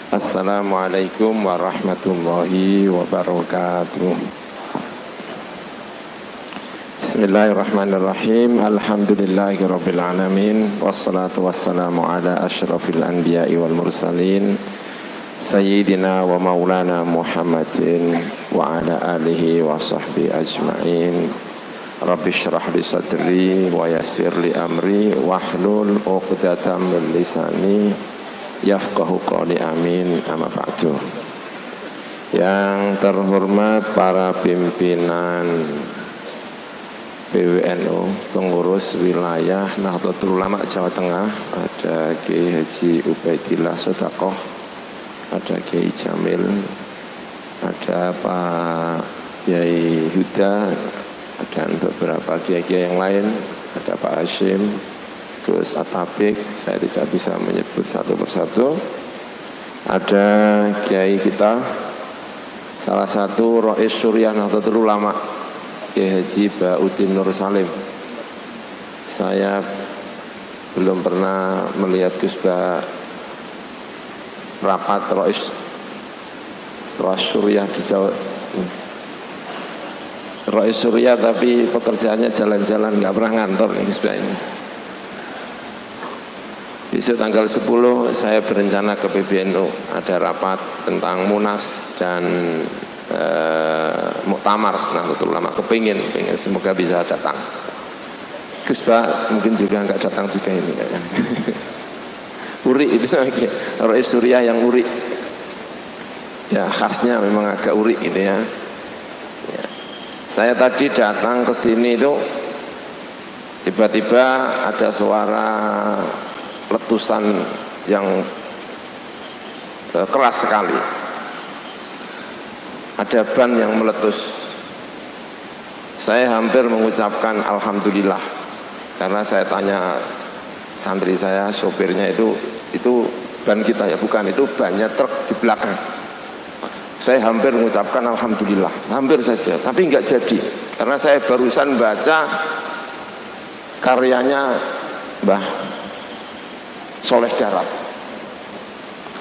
Assalamualaikum warahmatullahi wabarakatuh. Bismillahirrahmanirrahim. Alhamdulillahirabbil alamin wassalatu wassalamu ala asyrafil anbiya'i wal mursalin sayyidina wa maulana Muhammadin wa ala alihi wa sahbihi ajma'in. Rabbi syrah li sadri wa yassir li amri wahlul 'uqdatam min lisani yafqahu qawli, amin, amma ba'du. Yang terhormat para pimpinan PWNU, pengurus wilayah Nahdlatul Ulama Jawa Tengah, ada Kiai Haji Ubaidillah Sodakoh, ada Kiai Jamil, ada Pak Kiai Huda, dan beberapa kiai-kiai yang lain, ada Pak Hashim, Gus Atabik, saya tidak bisa menyebut satu persatu. Ada kiai kita, salah satu Rais Suriah Nahdlatul Ulama, Kiai Haji Ba'udin Nur Salim. Saya belum pernah melihat Gus Ba rapat Rais Suriah di Jawa. Rais Suriah tapi pekerjaannya jalan-jalan, nggak pernah ngantor nih Gus Ba ini. Besok tanggal 10 saya berencana ke PBNU, ada rapat tentang Munas dan Muktamar Nahdlatul Ulama. Kepingin semoga bisa datang. Gus Ba mungkin juga nggak datang juga ini kayaknya. Uri itu namanya Rais Suriah yang uri. Ya khasnya memang agak uri gitu ya. Saya tadi datang ke sini itu tiba-tiba ada suara letusan yang keras sekali. Ada ban yang meletus. Saya hampir mengucapkan alhamdulillah, karena saya tanya santri saya, sopirnya itu ban kita ya, bukan, itu bannya truk di belakang. Saya hampir mengucapkan alhamdulillah, hampir saja, tapi nggak jadi, karena saya barusan baca karyanya Mbah Soleh Darat.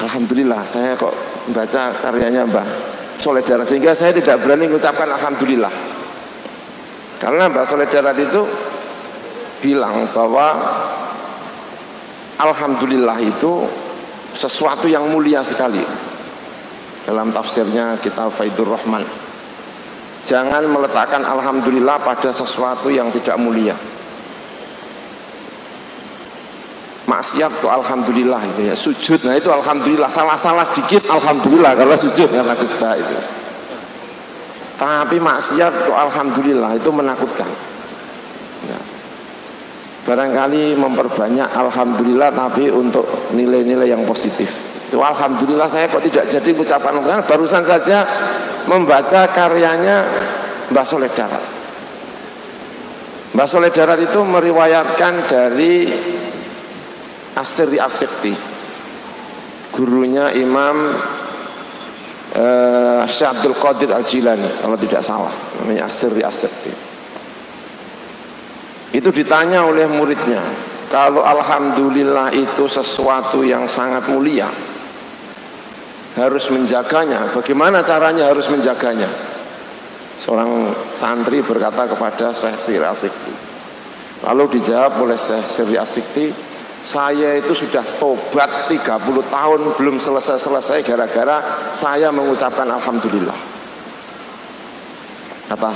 Alhamdulillah, saya kok baca karyanya Mbah Soleh Darat, sehingga saya tidak berani mengucapkan alhamdulillah. Karena Mbah Soleh Darat itu bilang bahwa alhamdulillah itu sesuatu yang mulia sekali. Dalam tafsirnya kitab Faidur Rahman, jangan meletakkan alhamdulillah pada sesuatu yang tidak mulia. Maksiat tuh alhamdulillah itu ya, sujud, nah itu alhamdulillah, salah-salah dikit alhamdulillah kalau sujud ya Gus Ba itu. Tapi maksiat tuh alhamdulillah itu menakutkan. Ya. Barangkali memperbanyak alhamdulillah tapi untuk nilai-nilai yang positif. Itu alhamdulillah saya kok tidak jadi ucapan, barusan saja membaca karyanya Mbah Soleh Darat. Mbah Soleh Darat itu meriwayatkan dari As-Sirri As-Sikti, gurunya Imam Syekh Abdul Qadir Al-Jilani kalau tidak salah, namanya As-Sirri As-Sikti. Itu ditanya oleh muridnya, kalau alhamdulillah itu sesuatu yang sangat mulia, harus menjaganya, bagaimana caranya harus menjaganya? Seorang santri berkata kepada Syekh Sirri As-Sikti, lalu dijawab oleh Syekh Sirri As-Sikti, saya itu sudah tobat 30 tahun belum selesai-selesai gara-gara saya mengucapkan alhamdulillah. Kata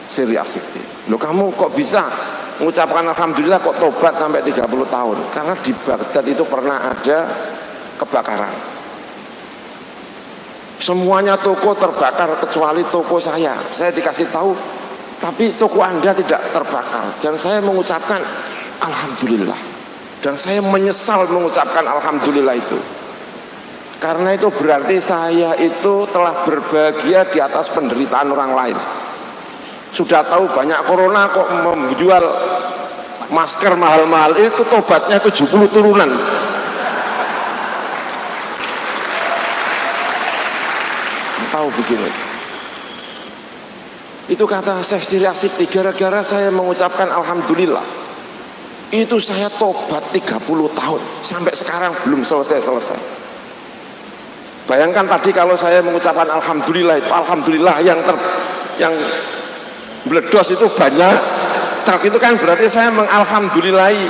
Sirri As-Sikti, loh kamu kok bisa mengucapkan alhamdulillah kok tobat sampai 30 tahun? Karena di Baghdad itu pernah ada kebakaran, semuanya toko terbakar kecuali toko saya dikasih tahu tapi toko Anda tidak terbakar, dan saya mengucapkan alhamdulillah. Dan saya menyesal mengucapkan alhamdulillah itu, karena itu berarti saya itu telah berbahagia di atas penderitaan orang lain. Sudah tahu banyak corona kok menjual masker mahal-mahal, itu tobatnya 70 turunan. Tahu begini. Itu kata Syekh Sirri As-Sikti, gara-gara saya mengucapkan alhamdulillah. Itu saya tobat 30 tahun sampai sekarang belum selesai. Bayangkan tadi kalau saya mengucapkan alhamdulillah, itu alhamdulillah yang meledos itu banyak truk, itu kan berarti saya mengalhamdulillahi.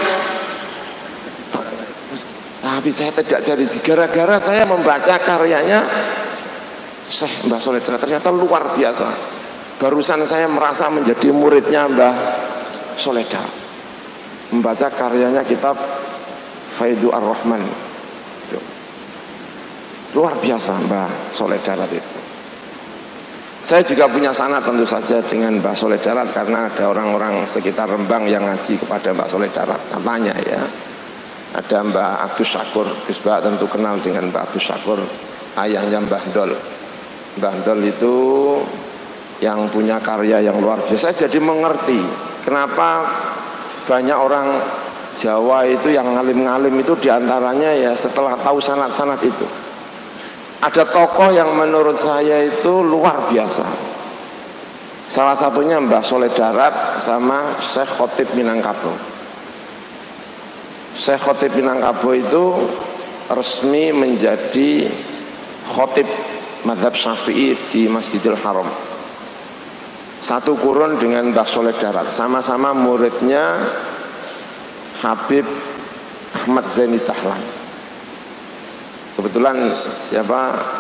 Tapi saya tidak jadi, gara-gara saya membaca karyanya Syekh Mbah Sholeh Darat, ternyata luar biasa. Barusan saya merasa menjadi muridnya Mbah Sholeh Darat, membaca karyanya kitab Faidu Ar-Rahman. Luar biasa Mbah Sholeh Darat itu. Saya juga punya sanad tentu saja dengan Mbah Sholeh Darat, karena ada orang-orang sekitar Rembang yang ngaji kepada Mbah Sholeh Darat. Katanya ya, ada Mbah Abdus Syakur, Gus Bah tentu kenal dengan Mbah Abdus Syakur, ayahnya Mbah Dol. Mbah Dol itu yang punya karya yang luar biasa. Saya jadi mengerti kenapa banyak orang Jawa itu yang ngalim-ngalim itu diantaranya ya setelah tahu sanad-sanad itu. Ada tokoh yang menurut saya itu luar biasa. Salah satunya Mbah Sholeh Darat sama Syekh Khotib Minangkabau. Syekh Khotib Minangkabau itu resmi menjadi khotib mazhab Syafi'i di Masjidil Haram. Satu kurun dengan Mbah Sholeh Darat, sama-sama muridnya Habib Ahmad Zaini Dahlan. Kebetulan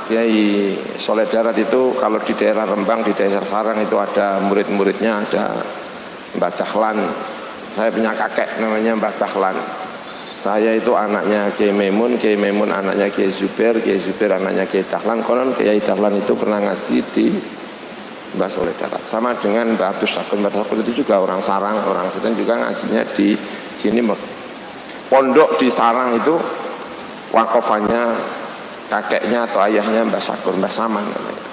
Kiai Sholeh Darat itu kalau di daerah Rembang, di daerah Sarang itu ada murid-muridnya, ada Mbah Dahlan. Saya punya kakek namanya Mbah Dahlan. Saya itu anaknya Kiai Maimun anaknya Kiai Zubair anaknya Kiai Dahlan. Konon Kiai Dahlan itu pernah ngaji di Mbah Sholeh Darat. Sama dengan Mbah Abdus Syakur. Mbah Syakur itu juga orang Sarang, orang Seten, juga ngajinya di sini. Pondok di Sarang itu wakofannya kakeknya atau ayahnya Mbah Syakur, Mbah Saman namanya.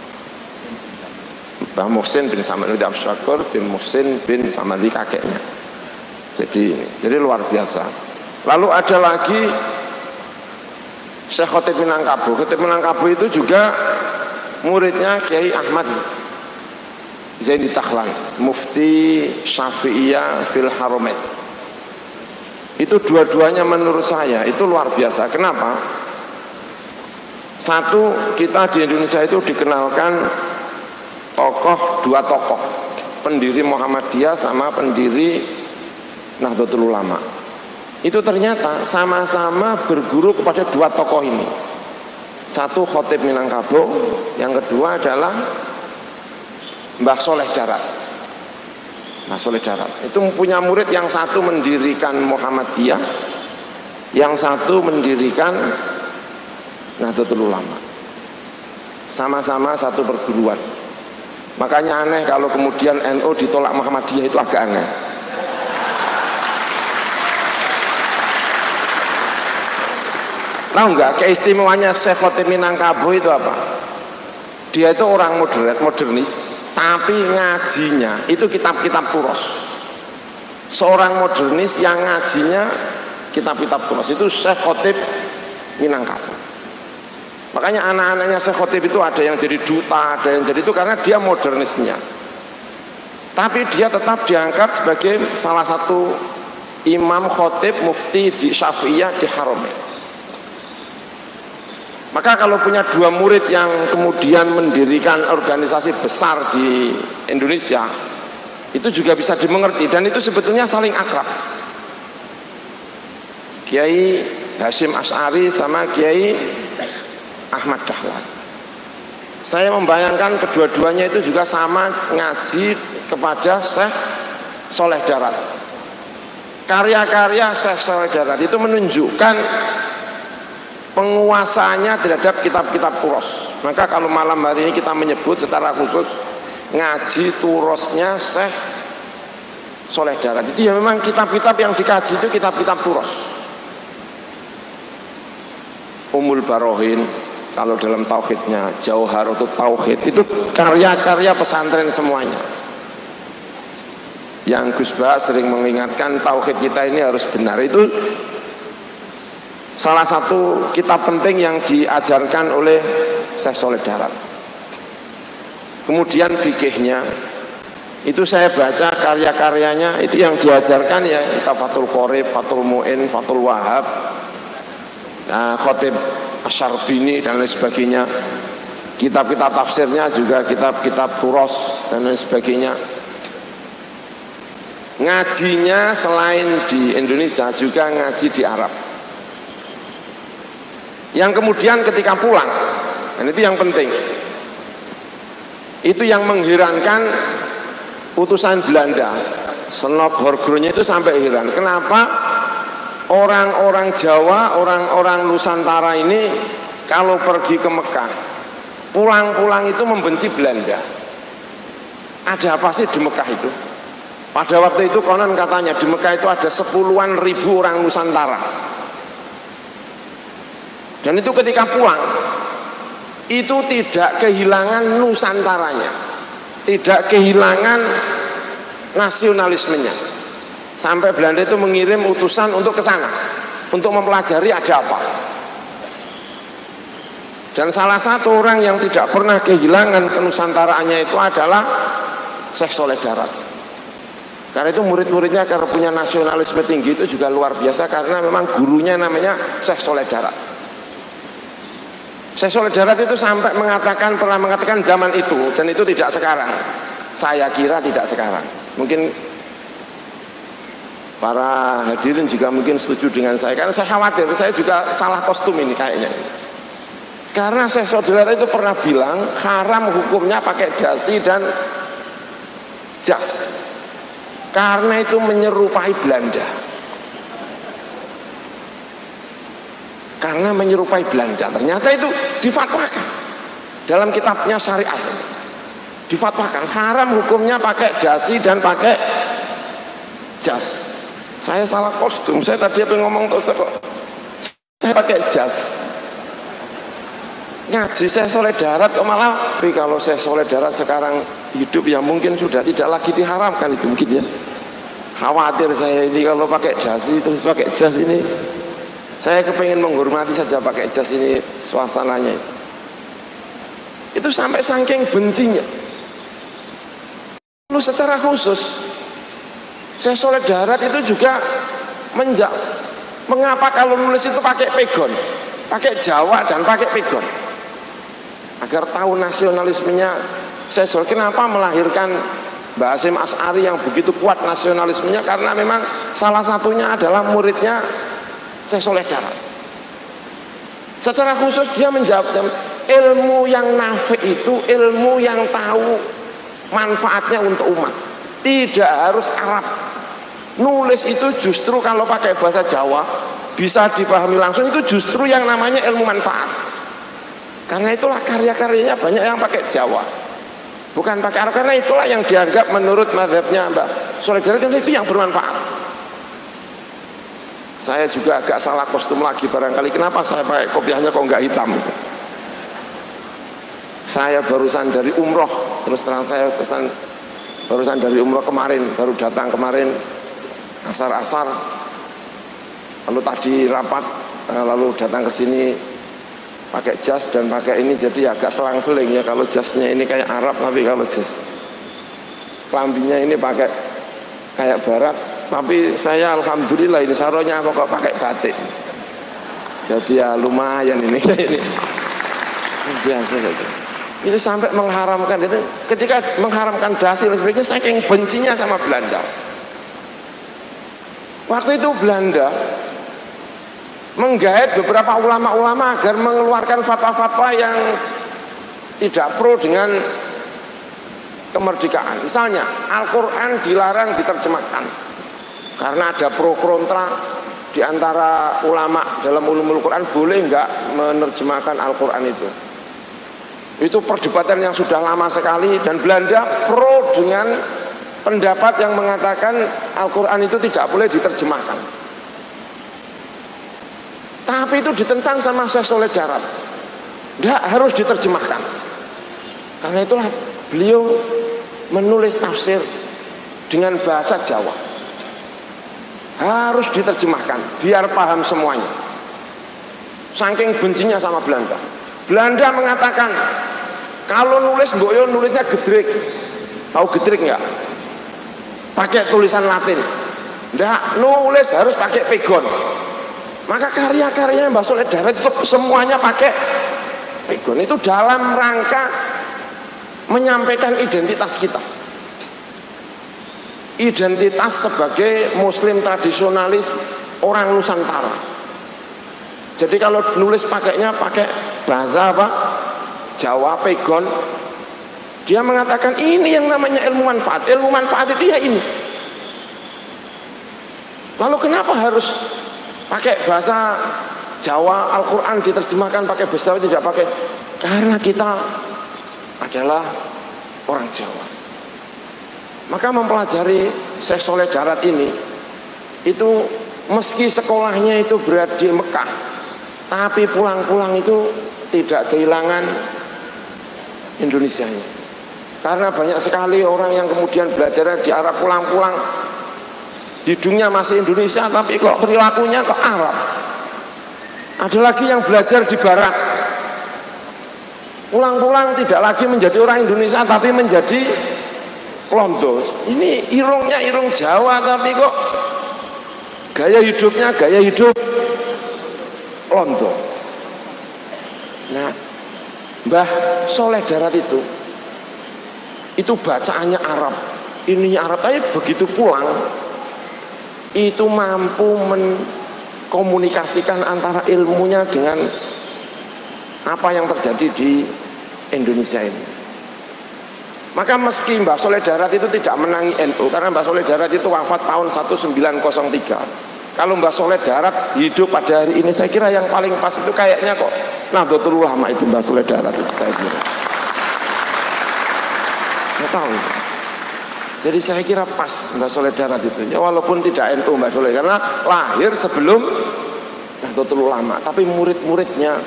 Mbah Muhsin bin Saman, Mbah Syakur bin Muhsin bin Saman, kakeknya. Jadi luar biasa. Lalu ada lagi Syekh Khotib Minangkabau. Khotib Minangkabau itu juga muridnya Kiai Ahmad Zaini Dahlan, Mufti Syafi'iyah fil Haramain. Itu dua-duanya menurut saya itu luar biasa. Kenapa? Satu, kita di Indonesia itu dikenalkan dua tokoh, pendiri Muhammadiyah sama pendiri Nahdlatul Ulama. Itu ternyata sama-sama berguru kepada dua tokoh ini. Satu Khotib Minangkabau, yang kedua adalah Mbah Sholeh Darat. Mbah Sholeh Darat itu punya murid, yang satu mendirikan Muhammadiyah, yang satu mendirikan Nahdlatul Ulama. Sama-sama satu perguruan. Makanya aneh kalau kemudian NU ditolak Muhammadiyah, itu agak aneh. Tahu nggak keistimewaannya Syekh Khotib Minangkabau itu apa? Dia itu orang modernis, tapi ngajinya itu kitab-kitab Turos. Seorang modernis yang ngajinya kitab-kitab Turos itu Syekh Khotib Minangkabau. Makanya anak-anaknya Syekh Khotib itu ada yang jadi duta, ada yang jadi itu karena dia modernisnya. Tapi dia tetap diangkat sebagai salah satu imam khotib mufti di Syafi'iyah di Haramain. Maka kalau punya dua murid yang kemudian mendirikan organisasi besar di Indonesia, itu juga bisa dimengerti, dan itu sebetulnya saling akrab. Kiai Hasyim Asy'ari sama Kiai Ahmad Dahlan. Saya membayangkan kedua-duanya itu juga sama ngaji kepada Syekh Sholeh Darat. Karya-karya Syekh Sholeh Darat itu menunjukkan penguasaannya terhadap kitab-kitab Turos. Maka kalau malam hari ini kita menyebut secara khusus ngaji Turosnya Syekh Sholeh Darat. Itu ya memang kitab-kitab yang dikaji itu kitab-kitab Turos. Ummul Barohin kalau dalam tauhidnya, Jauharatul Tauhid, itu karya-karya pesantren semuanya. Yang Gus Bah sering mengingatkan tauhid kita ini harus benar, itu salah satu kitab penting yang diajarkan oleh Syekh Sholeh Darat. Kemudian fikihnya Itu saya baca karya-karyanya, itu yang diajarkan ya kita Fathul Qorib, Fathul Mu'in, Fathul Wahab, nah, Khotib Asyarbini dan lain sebagainya. Kitab-kitab tafsirnya juga kitab-kitab Turos dan lain sebagainya. Ngajinya selain di Indonesia juga ngaji di Arab. Yang kemudian ketika pulang, dan itu yang penting, itu yang mengherankan utusan Belanda, Senop Horgronya itu sampai heran. Kenapa orang-orang Jawa, orang-orang Nusantara ini kalau pergi ke Mekah, pulang-pulang itu membenci Belanda. Ada apa sih di Mekah itu? Pada waktu itu konon katanya di Mekah itu ada 10-an ribu orang Nusantara. Dan itu ketika pulang, itu tidak kehilangan Nusantaranya, tidak kehilangan nasionalismenya. Sampai Belanda itu mengirim utusan untuk ke sana, untuk mempelajari ada apa. Dan salah satu orang yang tidak pernah kehilangan kenusantaraannya itu adalah Syekh Saleh Darat. Karena itu murid-muridnya karena punya nasionalisme tinggi itu juga luar biasa, karena memang gurunya namanya Syekh Saleh Darat. Syekh Saleh Darat itu sampai pernah mengatakan zaman itu, dan itu tidak sekarang. Saya kira tidak sekarang. Mungkin para hadirin juga mungkin setuju dengan saya, karena saya khawatir saya juga salah kostum ini kayaknya. Karena Syekh Saleh Darat itu pernah bilang haram hukumnya pakai dasi dan jas, karena itu menyerupai Belanda. Karena menyerupai Belanda. Ternyata itu difatwakan dalam kitabnya syariat. Difatwakan haram hukumnya pakai dasi dan pakai jas. Saya salah kostum. Saya tadi apa ngomong terus kok saya pakai jas. Ngaji Syekh Saleh Darat kok malah, tapi kalau Syekh Saleh Darat sekarang hidup ya mungkin sudah tidak lagi diharamkan itu mungkin ya. Khawatir saya ini kalau pakai dasi terus pakai jas ini. Saya kepengen menghormati saja pakai jas ini suasananya. Itu sampai saking bencinya. Lalu secara khusus Syekh Saleh Darat itu juga mengapa kalau nulis itu pakai pegon, pakai Jawa dan pakai pegon, agar tahu nasionalismenya Syekh Saleh. Kenapa melahirkan Mbah Hasyim Asy'ari yang begitu kuat nasionalismenya? Karena memang salah satunya adalah muridnya Syekh Saleh Darat. Secara khusus dia menjawab, ilmu yang nafi itu ilmu yang tahu manfaatnya untuk umat, tidak harus Arab. Nulis itu justru kalau pakai bahasa Jawa bisa dipahami langsung, itu justru yang namanya ilmu manfaat. Karena itulah karya-karyanya banyak yang pakai Jawa, bukan pakai Arab. Karena itulah yang dianggap menurut madhabnya Mbah Saleh Darat itu yang bermanfaat. Saya juga agak salah kostum lagi barangkali. Kenapa saya pakai kopiahnya kok nggak hitam? Saya barusan dari umroh, terus terang saya barusan dari umroh kemarin, baru datang kemarin asar-asar, lalu tadi rapat, lalu datang ke sini pakai jas dan pakai ini, jadi agak selang-seling ya. Kalau jasnya ini kayak Arab, tapi kalau jas kelambinya ini pakai kayak Barat. Tapi saya alhamdulillah ini saronya kok pakai batik, jadi ya lumayan ini biasa saja. Itu sampai mengharamkan itu, ketika mengharamkan dasi dan sebagainya, saking bencinya sama Belanda. Waktu itu Belanda menggait beberapa ulama-ulama agar mengeluarkan fatwa-fatwa yang tidak pro dengan kemerdekaan. Misalnya Al-Quran dilarang diterjemahkan karena ada pro kontra di antara ulama dalam ulumul Quran, boleh nggak menerjemahkan Al-Quran itu. Itu perdebatan yang sudah lama sekali, dan Belanda pro dengan pendapat yang mengatakan Al-Quran itu tidak boleh diterjemahkan. Tapi itu ditentang sama Syekh Saleh Darat, tidak harus diterjemahkan. Karena itulah beliau menulis tafsir dengan bahasa Jawa, harus diterjemahkan biar paham semuanya. Saking bencinya sama Belanda. Belanda mengatakan kalau nulis mboyo nulisnya gedrik. Tahu gedrik nggak? pakai tulisan Latin. Nggak, nulis harus pakai pegon. Maka karya-karyanya Mbah Soleh Darat itu semuanya pakai pegon. Itu dalam rangka menyampaikan identitas kita. Identitas sebagai muslim tradisionalis orang Nusantara. Jadi kalau nulis pakainya pakai bahasa apa? Jawa pegon. Dia mengatakan ini yang namanya ilmu manfaat. Ilmu manfaat itu ya ini. Lalu kenapa harus pakai bahasa Jawa, Al-Quran diterjemahkan pakai bahasa Jawa, tidak pakai? Karena kita adalah orang Jawa. Maka mempelajari Syekh Soleh Darat ini, itu meski sekolahnya itu berada di Mekah, tapi pulang-pulang itu tidak kehilangan Indonesianya. Karena banyak sekali orang yang kemudian belajar di Arab, pulang-pulang hidungnya masih Indonesia tapi kok perilakunya kok Arab. Ada lagi yang belajar di Barat, pulang-pulang tidak lagi menjadi orang Indonesia tapi menjadi Londo. Ini irungnya irung Jawa tapi kok gaya hidupnya gaya hidup Londo. Nah, Mbah Soleh Darat itu bacaannya Arab, ininya Arab, tapi begitu pulang itu mampu mengkomunikasikan antara ilmunya dengan apa yang terjadi di Indonesia ini. Maka meski Mbah Soleh Darat itu tidak menangi NU, karena Mbah Soleh Darat itu wafat tahun 1903. Kalau Mbah Soleh Darat hidup pada hari ini, saya kira yang paling pas itu kayaknya kok Nahdlatul Ulama itu Mbah Soleh Darat itu, saya kira. Nggak tahu. Jadi saya kira pas Mbah Soleh Darat itu, ya walaupun tidak NU Mbah Soleh, karena lahir sebelum Nahdlatul Ulama, tapi murid-muridnya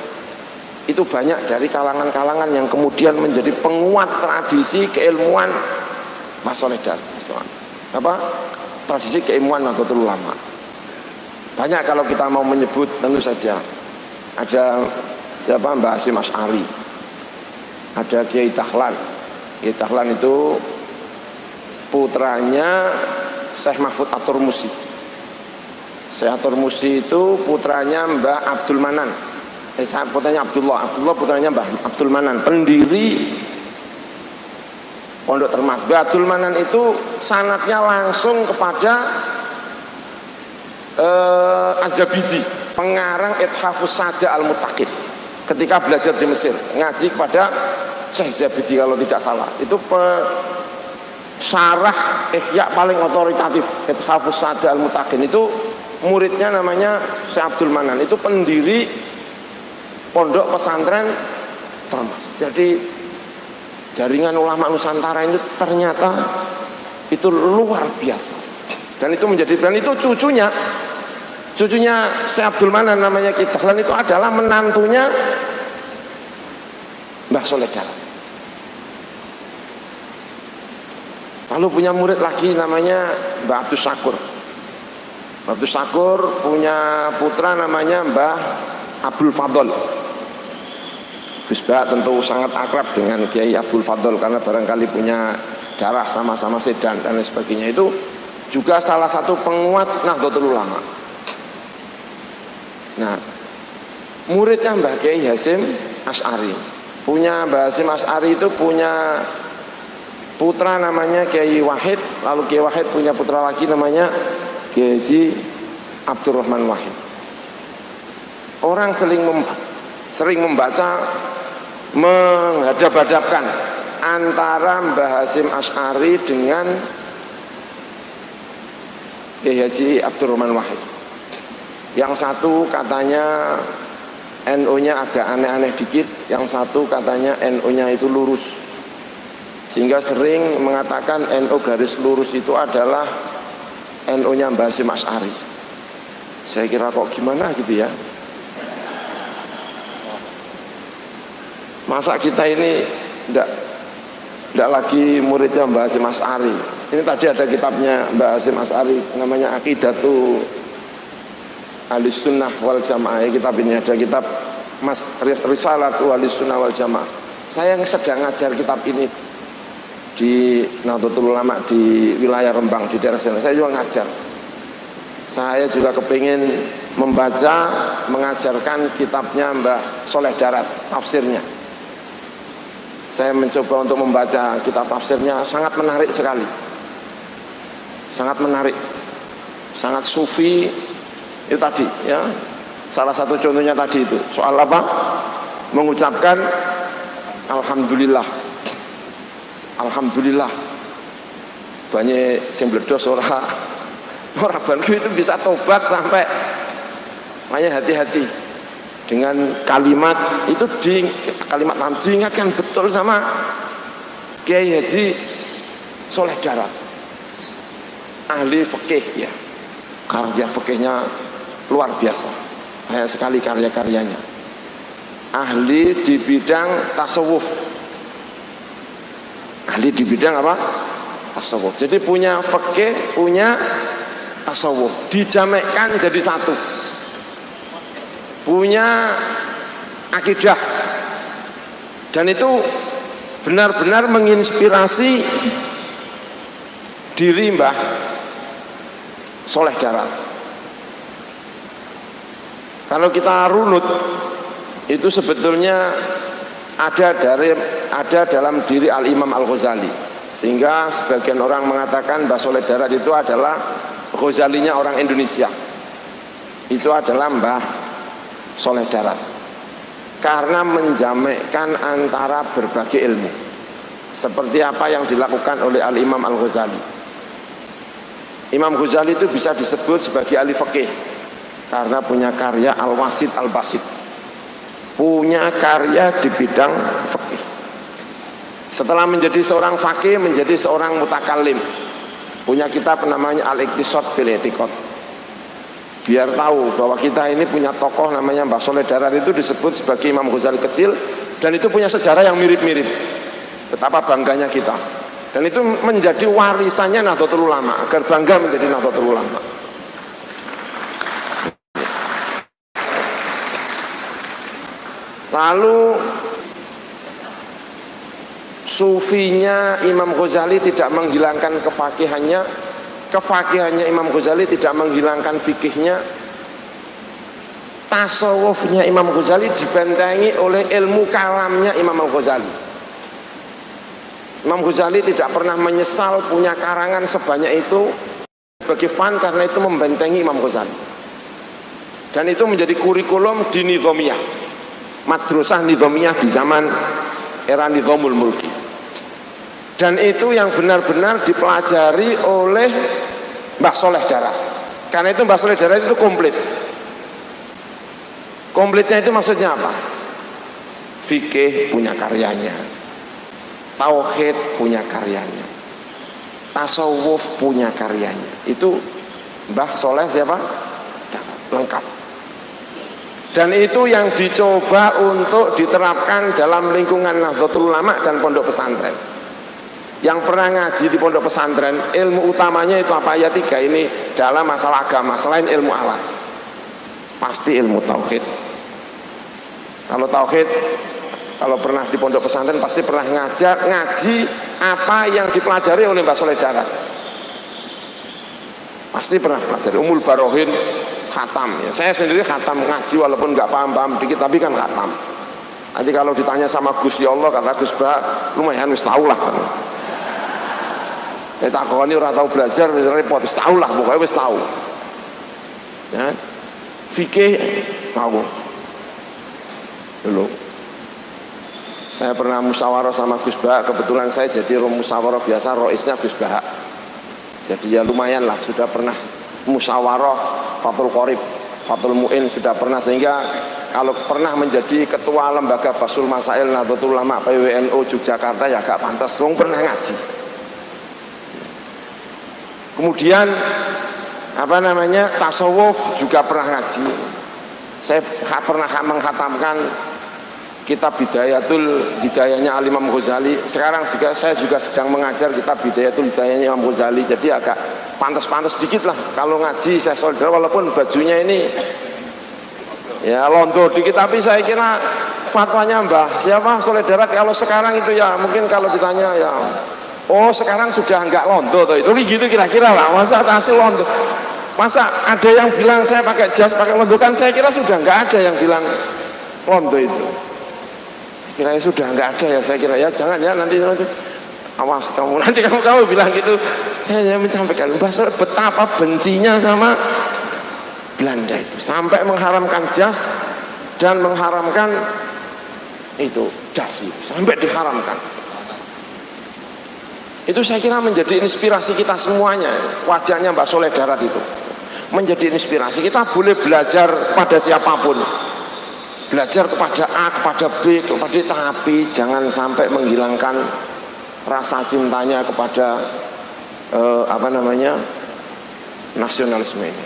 itu banyak dari kalangan-kalangan yang kemudian menjadi penguat tradisi keilmuan Mbah Soleh Darat. Apa? Tradisi keilmuan Nahdlatul Ulama. Banyak kalau kita mau menyebut, tentu saja ada siapa, Mbah Hasyim Asy'ari, ada Kiai Dahlan. Kiai Dahlan itu putranya Syekh Mahfud At-Turmusi. Syekh At-Turmusi itu putranya Mbah Abdul Manan. Putranya Abdullah putranya Mbah Abdul Manan, pendiri Pondok Termas. Mbah Abdul Manan itu sanadnya langsung kepada Az-Zabidi, pengarang Ithafus Sada Al-Muttaqin. Ketika belajar di Mesir, ngaji kepada Syekh Zabidi kalau tidak salah. Itu syarah Ihya paling otoritatif, Ithafus Sada Al-Muttaqin. Itu muridnya namanya Syekh Abdul Manan. Itu pendiri Pondok Pesantren Termas. Jadi jaringan ulama Nusantara itu ternyata itu luar biasa. Dan itu cucunya Syekh Abdul Manan namanya Kiai Dahlan itu adalah menantunya Mbah Soleh Darat. Lalu punya murid lagi namanya Mbah Abdus Syakur. Mbah Abdus Syakur punya putra namanya Mbah Abdul Fadl. Gus Bah tentu sangat akrab dengan Kiai Abdul Fadl karena barangkali punya darah sama-sama Sedan dan lain sebagainya. Itu juga salah satu penguat Nahdlatul Ulama. Nah, muridnya Mbah Kiai Hasyim Asy'ari. Punya Mbah Hasyim Asy'ari itu punya putra namanya Kiai Wahid, lalu Kiai Wahid punya putra lagi namanya Kiai Haji Abdurrahman Wahid. Orang sering membaca menghadap-hadapkan antara Mbah Hasyim Asy'ari dengan Kiai Haji Abdurrahman Wahid. Yang satu katanya NU-nya agak aneh-aneh dikit, yang satu katanya NU-nya itu lurus. Sehingga sering mengatakan NU garis lurus itu adalah NU-nya Mbah Hasyim Asy'ari. Saya kira kok gimana gitu ya. Masa kita ini tidak lagi muridnya Mbah Hasyim Asy'ari. Ini tadi ada kitabnya Mbah Hasyim Asy'ari namanya Aqidatu Ahlus Sunnah wal Jamaah. Kitab ini ada kitab Mas Risalatu Ahlus Sunnah wal Jamaah. Saya sedang ngajar kitab ini di Nahdlatul Ulama di wilayah Rembang di daerah sana. Saya juga ngajar. Saya juga kepingin membaca, mengajarkan kitabnya Mbah Soleh Darat, tafsirnya. Saya mencoba untuk membaca kitab tafsirnya, sangat menarik sekali. Sangat menarik. Sangat sufi itu tadi ya. Salah satu contohnya tadi itu. Soal apa? Mengucapkan alhamdulillah. Alhamdulillah. Banyak sing bledos ora bantu itu bisa tobat sampai. Makanya hati-hati dengan kalimat itu, di kalimat diingatkan betul sama Kiai Haji Soleh Darat, ahli fikih ya, karya fikihnya luar biasa, banyak sekali karya-karyanya, ahli di bidang tasawuf, ahli di bidang apa? Tasawuf. Jadi punya fikih, punya tasawuf, dijamekkan jadi satu. Punya akidah, dan itu benar-benar menginspirasi diri Mbah Soleh Darat. Kalau kita runut, itu sebetulnya ada dalam diri Al-Imam Al-Ghazali, sehingga sebagian orang mengatakan Mbah Soleh Darat itu adalah Ghazalinya orang Indonesia. Itu adalah Mbah Soleh Darat, karena menjamekkan antara berbagai ilmu, seperti apa yang dilakukan oleh Al-Imam Al-Ghazali. Imam Ghazali itu bisa disebut sebagai ahli fikih karena punya karya Al-Wasit Al-Basit, punya karya di bidang fikih. Setelah menjadi seorang fakih, menjadi seorang mutakallim, punya kitab namanya Al-Iqtisad fil I'tiqad. Biar tahu bahwa kita ini punya tokoh namanya Mbah Soleh Darat, itu disebut sebagai Imam Ghazali kecil, dan itu punya sejarah yang mirip-mirip. Betapa bangganya kita. Dan itu menjadi warisannya Nahdlatul Ulama, agar bangga menjadi Nahdlatul Ulama. Lalu sufinya Imam Ghazali tidak menghilangkan kefakihannya. Kefakihannya Imam Ghazali tidak menghilangkan fikihnya. Tasawufnya Imam Ghazali dibentengi oleh ilmu kalamnya Imam Al-Ghazali. Imam Ghazali tidak pernah menyesal punya karangan sebanyak itu bagi fan, karena itu membentengi Imam Ghazali. Dan itu menjadi kurikulum di Nizamiyah, madrasah Nizamiyah di zaman era Nizamul Mulki. Dan itu yang benar-benar dipelajari oleh Mbah Soleh Darat. Karena itu Mbah Soleh Darat itu komplit. Komplitnya itu maksudnya apa? Fikih punya karyanya, tauhid punya karyanya, tasawuf punya karyanya. Itu Mbah Soleh siapa? Darat, lengkap. Dan itu yang dicoba untuk diterapkan dalam lingkungan Nahdlatul Ulama dan pondok pesantren. Yang pernah ngaji di pondok pesantren, ilmu utamanya itu apa? Ya tiga ini dalam masalah agama, selain ilmu alat, pasti ilmu tauhid. Kalau tauhid, kalau pernah di pondok pesantren pasti pernah ngaji apa yang dipelajari oleh Mbah Soleh Darat. Pasti pernah pelajari Umul Barohin, khatam ya. Saya sendiri khatam ngaji, walaupun nggak paham-paham dikit, tapi kan khatam. Nanti kalau ditanya sama Gus ya Allah, kata Gus Bah, lumayan wis tau lah kan. Takoni ora tau belajar wis repot, wis tau lah, pokoknya wis tau. Ya. Fikih tahu. Dulu saya pernah musyawarah sama Gus Bah, kebetulan saya jadi musyawarah biasa, roisnya Gus Bah. Jadi ya lumayan lah, sudah pernah musyawarah Fathul Qorib, Fathul Mu'in sudah pernah, sehingga kalau pernah menjadi ketua lembaga Basul Masail Nahdlatul Ulama PWNU Yogyakarta ya gak pantas, wong pernah ngaji. Kemudian apa namanya, tasawuf juga pernah ngaji. Saya pernah menghatamkan kitab Hidayahnya Al-Imam Ghazali. Sekarang juga saya juga sedang mengajar kitab Hidayahnya Imam Ghazali. Jadi agak pantas-pantas dikit lah kalau ngaji saya saudara, walaupun bajunya ini ya londo dikit, tapi saya kira fatwanya Mbah siapa Soleh Darat kalau sekarang itu ya mungkin kalau ditanya ya Oh sekarang sudah enggak londo tuh itu gitu kira-kira lah. Masa hasil londo, masa ada yang bilang saya pakai jas pakai londo, kan saya kira sudah enggak ada yang bilang londo itu. Kira sudah enggak ada ya, saya kira ya jangan ya nanti awas kamu nanti kamu bilang gitu. Saya menyampaikan bahwa betapa bencinya sama Belanda itu sampai mengharamkan jas dan mengharamkan itu dasi, sampai diharamkan. Itu saya kira menjadi inspirasi kita semuanya. Wajahnya Mbak Soleh Darat itu menjadi inspirasi kita, boleh belajar pada siapapun, belajar kepada A, kepada B, kepada D, tapi jangan sampai menghilangkan rasa cintanya kepada nasionalisme ini.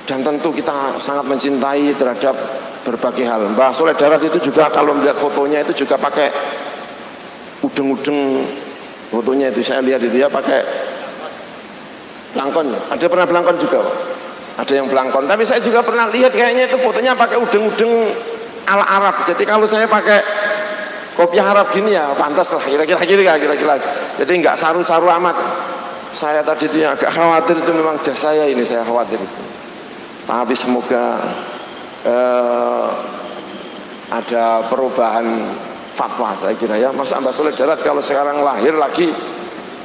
Dan tentu kita sangat mencintai terhadap berbagai hal. Mbak Soleh Darat itu juga kalau melihat fotonya itu juga pakai udeng-udeng, fotonya itu saya lihat itu ya pakai belangkon. Ada pernah belangkon juga Pak? Ada yang belangkon, tapi saya juga pernah lihat kayaknya itu fotonya pakai udeng-udeng ala Arab. Jadi kalau saya pakai kopiah Arab gini ya pantas lah kira-kira. Jadi nggak saru-saru amat. Saya tadi itu agak khawatir, itu memang jas saya ini, saya khawatir itu. Tapi semoga ada perubahan fatwa saya kira ya. Masa Mbak Soleh Darat kalau sekarang lahir lagi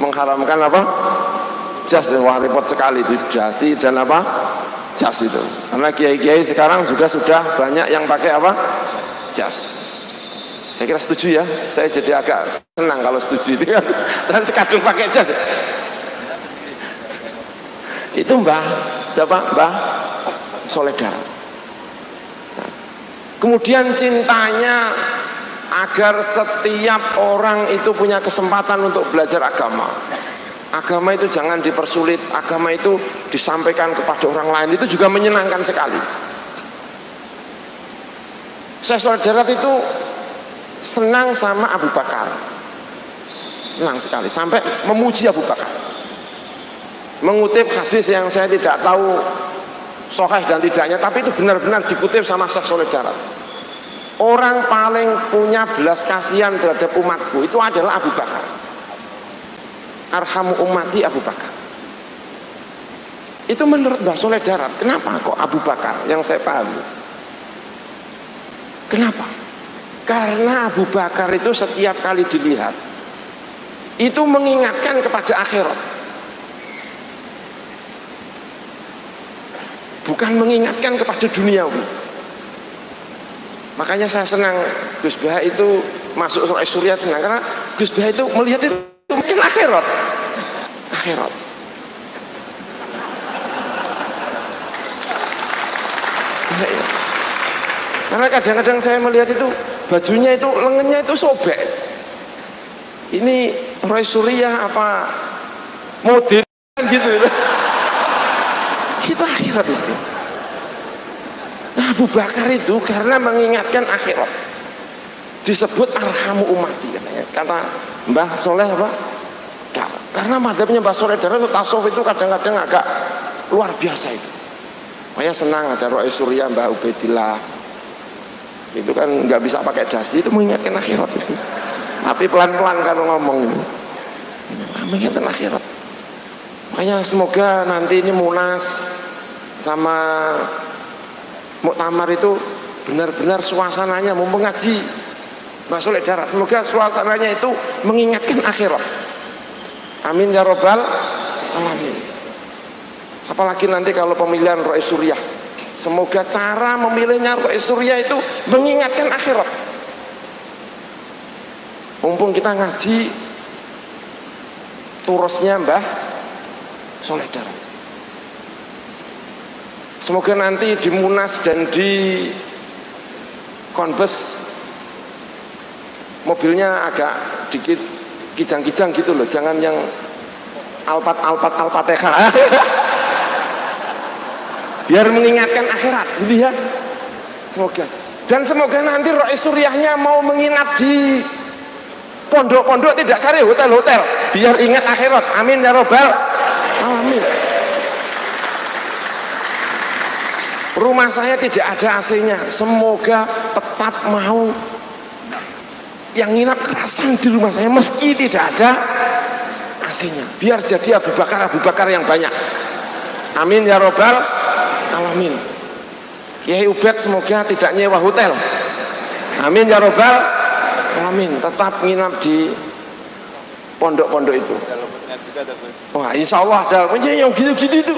mengharamkan apa? Jas, wah repot sekali itu dasi dan apa? Jas itu. Karena kiai-kiai sekarang juga sudah banyak yang pakai apa? Jas. Saya kira setuju ya. Saya jadi agak senang kalau setuju itu kan. Dan sekadung pakai jas. Itu siapa? Mbah Soleh Darat. Nah, kemudian cintanya agar setiap orang itu punya kesempatan untuk belajar agama. Agama itu jangan dipersulit, agama itu disampaikan kepada orang lain, itu juga menyenangkan sekali. Saya Soleh Darat itu senang sama Abu Bakar, senang sekali sampai memuji Abu Bakar, mengutip hadis yang saya tidak tahu sahih dan tidaknya, tapi itu benar-benar dikutip sama Syekh Soleh Darat. Orang paling punya belas kasihan terhadap umatku itu adalah Abu Bakar. Arhamu ummati Abu Bakar. Itu menurut Mbah Soleh Darat. Kenapa kok Abu Bakar? Yang saya pahami, kenapa? Karena Abu Bakar itu setiap kali dilihat itu mengingatkan kepada akhirat, bukan mengingatkan kepada duniawi. Makanya saya senang Gus Bah itu masuk surya senang, karena Gus Bah itu melihat itu mungkin akhirat. Karena kadang-kadang saya melihat itu bajunya itu lengannya itu sobek. Ini Roy Surya apa modern gitu. Itu akhirat itu. Nah, Abu Bakar itu karena mengingatkan akhirat disebut arhamu ummati katanya. Kata Mbah Soleh apa? Darat. Karena madhabnya Mbah Soleh Darat itu tasawuf itu kadang-kadang agak luar biasa itu. Saya senang ada Roy Surya, Mbah Ubaidillah. Itu kan nggak bisa pakai dasi, itu mengingatkan akhirat itu. Tapi pelan-pelan kalau ngomong ini mengingatkan akhirat. Makanya semoga nanti ini Munas sama Muktamar itu benar-benar suasananya mau mengaji Mbah Soleh Darat. Semoga suasananya itu mengingatkan akhirat. Amin ya robbal alamin. Apalagi nanti kalau pemilihan Rois Surya, semoga cara memilihnya Rois Surya itu mengingatkan akhirat. Mumpung kita ngaji turusnya Mbah Soleh Darat. Semoga nanti di Munas dan di Konbes mobilnya agak dikit kijang-kijang gitu loh, jangan yang Al-Fatihah. Biar mengingatkan akhirat, lihat. Semoga. Dan semoga nanti Rois Suryahnya mau menginap di pondok-pondok, tidak cari hotel-hotel, biar ingat akhirat. Amin ya robbal alamin. Rumah saya tidak ada AC-nya, semoga tetap mau yang nginap kerasan di rumah saya meski tidak ada kekasihnya. Biar jadi Abu Bakar yang banyak. Amin ya robbal alamin. Kiai Ubed semoga tidak nyewa hotel. Amin ya robbal alamin. Tetap nginap di pondok-pondok itu. Wah, insya Allah ada yang gitu-gitu itu.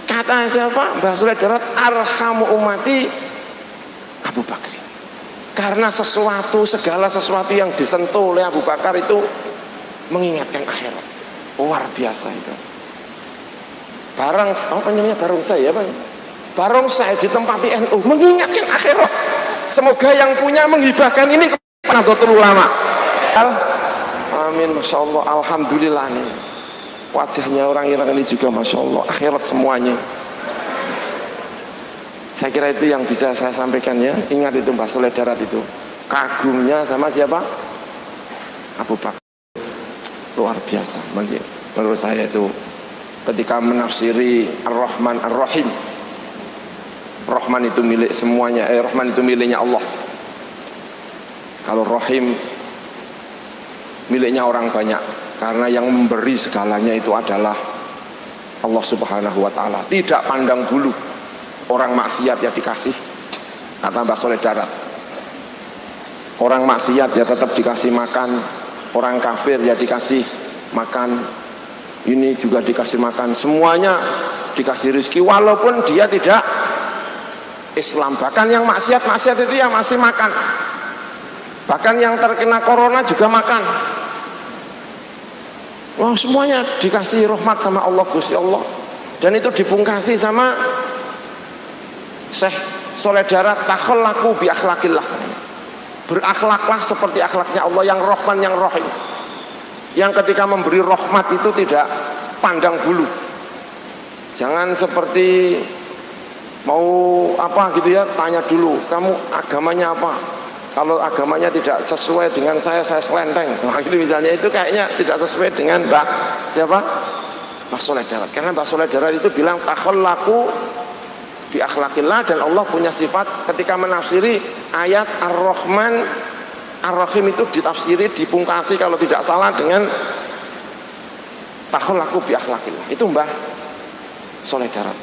Kata siapa? Mbah Soleh Darat, arhamu umati Abu Bakar. Karena segala sesuatu yang disentuh oleh Abu Bakar itu mengingatkan akhirat. Luar biasa itu. Barongsai di tempat NU mengingatkan akhirat. Semoga yang punya menghibahkan ini kepada Nahdlatul Ulama. Amin, masya Allah, alhamdulillah nih. Wajahnya orang-orang ini juga masya Allah akhirat semuanya. Saya kira itu yang bisa saya sampaikan ya. Ingat itu Mbah Soleh Darat itu kagumnya sama siapa? Abu Bakar. Luar biasa. Menurut saya itu ketika menafsiri Ar-Rahman Ar-Rahim. Rahman itu milik semuanya, Rahman itu miliknya Allah. Kalau Rahim miliknya orang banyak, karena yang memberi segalanya itu adalah Allah Subhanahu wa taala. Tidak pandang bulu. Orang maksiat ya dikasih, kata Mbah Soleh Darat. Orang maksiat ya tetap dikasih makan, orang kafir ya dikasih makan, ini juga dikasih makan, semuanya dikasih rezeki walaupun dia tidak Islam. Bahkan yang maksiat itu ya masih makan. Bahkan yang terkena corona juga makan. Wah, semuanya dikasih rahmat sama Allah, Gusti Allah. Dan itu dipungkasi sama Syekh Soleh Darat, takhallaku bi akhlaqillah. Berakhlaklah seperti akhlaknya Allah yang Rahman yang Rahim. Yang ketika memberi rahmat itu tidak pandang bulu. Jangan seperti mau apa gitu ya, tanya dulu kamu agamanya apa. Kalau agamanya tidak sesuai dengan saya selenteng. Nah itu misalnya, itu kayaknya tidak sesuai dengan Mbah siapa? Mbah Soleh Darat. Karena Mbah Soleh Darat itu bilang takhallaku bi akhlaqillah, dan Allah punya sifat ketika menafsiri ayat Ar-Rahman Ar-Rahim itu ditafsiri, dipungkasi kalau tidak salah dengan takhallaku bi akhlaqillah. Itu Mbah Soleh Darat.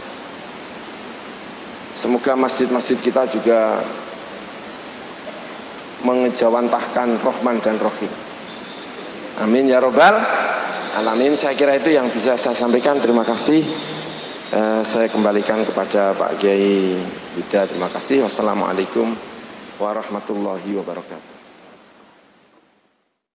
Semoga masjid-masjid kita juga mengejawantahkan Rahman dan Rahim. Amin ya robbal alamin. Saya kira itu yang bisa saya sampaikan. Terima kasih. Saya kembalikan kepada Pak Kiai Huda. Terima kasih. Wassalamualaikum warahmatullahi wabarakatuh.